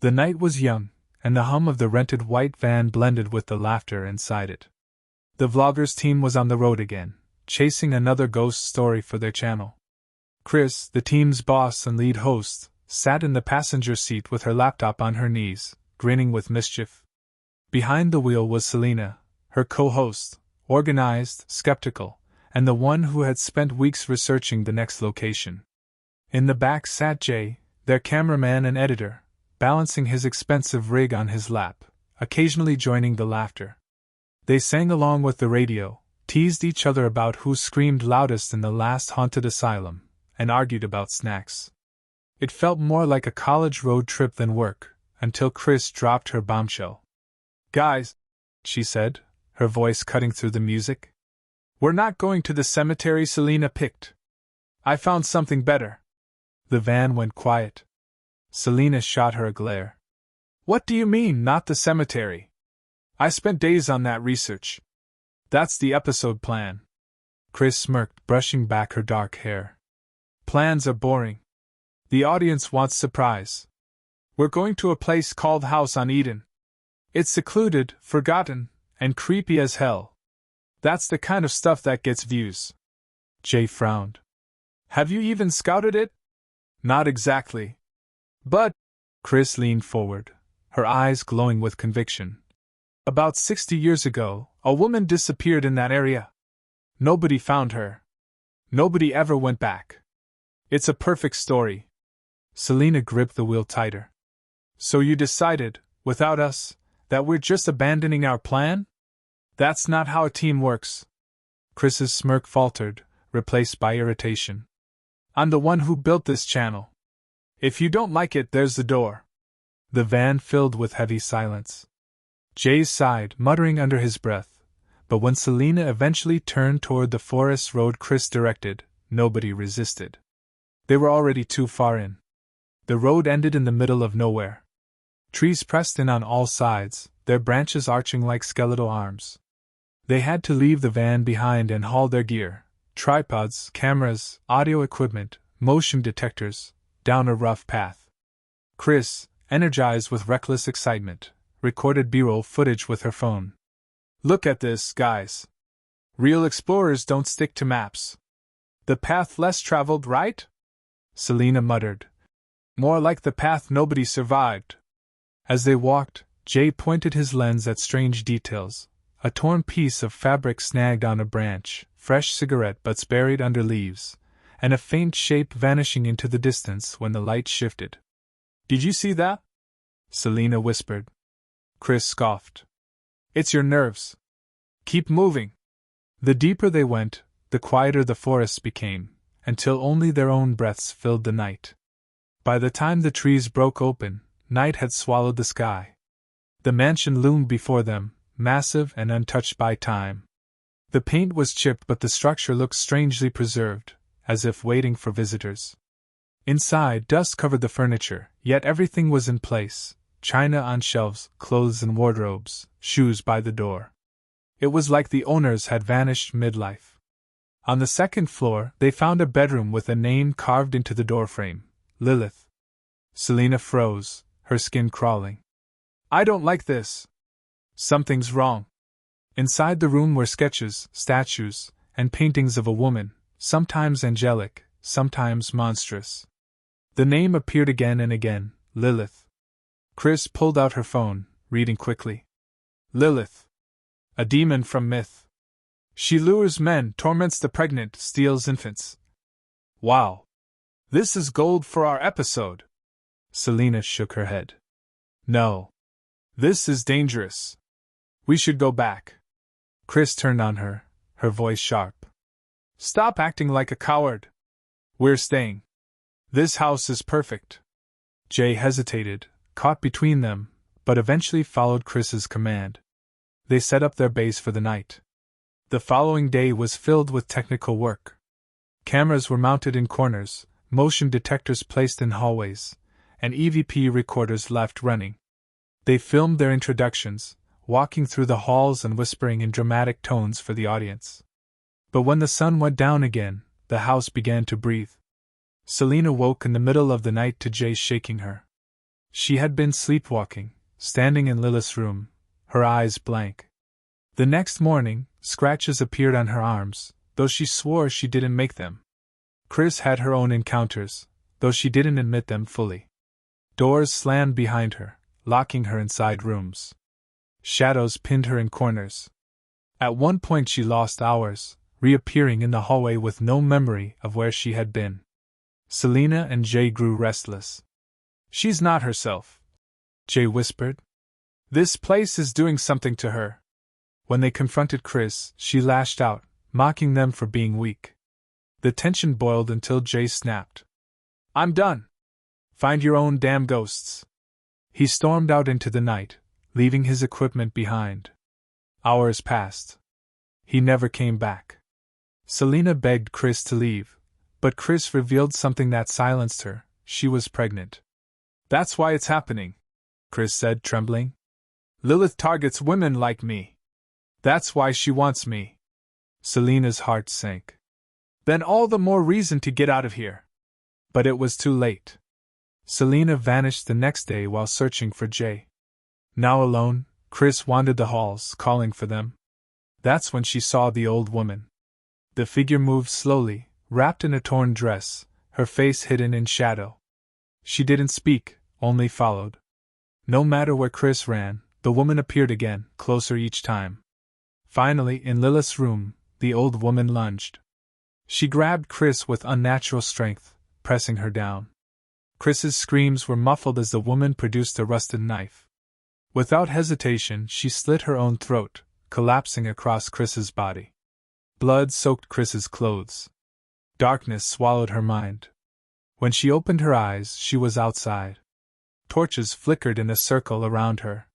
The night was young, and the hum of the rented white van blended with the laughter inside it. The vloggers team was on the road again, chasing another ghost story for their channel. Chris, the team's boss and lead host, sat in the passenger seat with her laptop on her knees, grinning with mischief. Behind the wheel was Selina, her co-host, organized, skeptical, and the one who had spent weeks researching the next location. In the back sat Jay, their cameraman and editor, balancing his expensive rig on his lap, occasionally joining the laughter. They sang along with the radio, teased each other about who screamed loudest in the last haunted asylum, and argued about snacks. It felt more like a college road trip than work, until Chris dropped her bombshell. "Guys," she said, her voice cutting through the music, "we're not going to the cemetery Selina picked. I found something better." The van went quiet. Selina shot her a glare. "What do you mean, not the cemetery? I spent days on that research. That's the episode plan." Chris smirked, brushing back her dark hair. "Plans are boring. The audience wants surprise. We're going to a place called House on Eden. It's secluded, forgotten, and creepy as hell. That's the kind of stuff that gets views." Jay frowned. "Have you even scouted it?" "Not exactly. But," Chris leaned forward, her eyes glowing with conviction, "about 60 years ago, a woman disappeared in that area. Nobody found her. Nobody ever went back. It's a perfect story." Selina gripped the wheel tighter. "So you decided, without us, that we're just abandoning our plan? That's not how a team works." Chris's smirk faltered, replaced by irritation. "I'm the one who built this channel. If you don't like it, there's the door." The van filled with heavy silence. Jay sighed, muttering under his breath, but when Selina eventually turned toward the forest road Chris directed, nobody resisted. They were already too far in. The road ended in the middle of nowhere. Trees pressed in on all sides, their branches arching like skeletal arms. They had to leave the van behind and haul their gear, tripods, cameras, audio equipment, motion detectors, down a rough path. Chris, energized with reckless excitement, recorded B-roll footage with her phone. "Look at this, guys. Real explorers don't stick to maps. The path less traveled, right?" Selina muttered. "More like the path nobody survived." As they walked, Jay pointed his lens at strange details: a torn piece of fabric snagged on a branch, fresh cigarette butts buried under leaves, and a faint shape vanishing into the distance when the light shifted. "Did you see that?" Selina whispered. Chris scoffed. "It's your nerves. Keep moving." The deeper they went, the quieter the forests became, until only their own breaths filled the night. By the time the trees broke open, night had swallowed the sky. The mansion loomed before them, massive and untouched by time. The paint was chipped, but the structure looked strangely preserved, as if waiting for visitors. Inside, dust covered the furniture, yet everything was in place: china on shelves, clothes and wardrobes, shoes by the door. It was like the owners had vanished midlife. On the second floor, they found a bedroom with a name carved into the doorframe: Lilith. Selina froze, her skin crawling. "I don't like this. Something's wrong." Inside the room were sketches, statues, and paintings of a woman, sometimes angelic, sometimes monstrous. The name appeared again and again: Lilith. Chris pulled out her phone, reading quickly. "Lilith. A demon from myth. She lures men, torments the pregnant, steals infants." "Wow. This is gold for our episode." Selina shook her head. "No. This is dangerous. We should go back." Chris turned on her, her voice sharp. "Stop acting like a coward. We're staying. This house is perfect." Jay hesitated, caught between them, but eventually followed Chris's command. They set up their base for the night. The following day was filled with technical work. Cameras were mounted in corners, motion detectors placed in hallways, and EVP recorders left running. They filmed their introductions, walking through the halls and whispering in dramatic tones for the audience. But when the sun went down again, the house began to breathe. Selina woke in the middle of the night to Jay shaking her. She had been sleepwalking, standing in Lilith's room, her eyes blank. The next morning, scratches appeared on her arms, though she swore she didn't make them. Chris had her own encounters, though she didn't admit them fully. Doors slammed behind her, locking her inside rooms. Shadows pinned her in corners. At one point she lost hours, reappearing in the hallway with no memory of where she had been. Selina and Jay grew restless. "She's not herself," Jay whispered. "This place is doing something to her." When they confronted Chris, she lashed out, mocking them for being weak. The tension boiled until Jay snapped. "I'm done. Find your own damn ghosts." He stormed out into the night, leaving his equipment behind. Hours passed. He never came back. Selina begged Chris to leave, but Chris revealed something that silenced her: she was pregnant. "That's why it's happening," Chris said, trembling. "Lilith targets women like me. That's why she wants me." Selina's heart sank. "Then all the more reason to get out of here." But it was too late. Selina vanished the next day while searching for Jay. Now alone, Chris wandered the halls, calling for them. That's when she saw the old woman. The figure moved slowly, wrapped in a torn dress, her face hidden in shadow. She didn't speak, only followed. No matter where Chris ran, the woman appeared again, closer each time. Finally, in Lilith's room, the old woman lunged. She grabbed Chris with unnatural strength, pressing her down. Chris's screams were muffled as the woman produced a rusted knife. Without hesitation, she slit her own throat, collapsing across Chris's body. Blood soaked Chris's clothes. Darkness swallowed her mind. When she opened her eyes, she was outside. Torches flickered in a circle around her.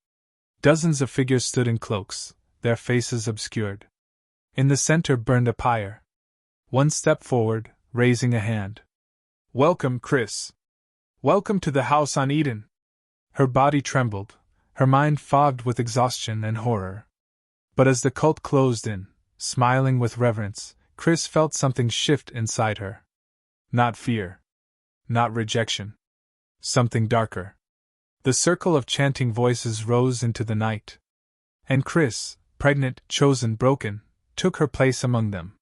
Dozens of figures stood in cloaks, their faces obscured. In the center burned a pyre. One stepped forward, raising a hand. "Welcome, Chris. Welcome to the house on Eden." Her body trembled, her mind fogged with exhaustion and horror. But as the cult closed in, smiling with reverence, Chris felt something shift inside her. Not fear. Not rejection. Something darker. The circle of chanting voices rose into the night. And Chris, pregnant, chosen, broken, took her place among them.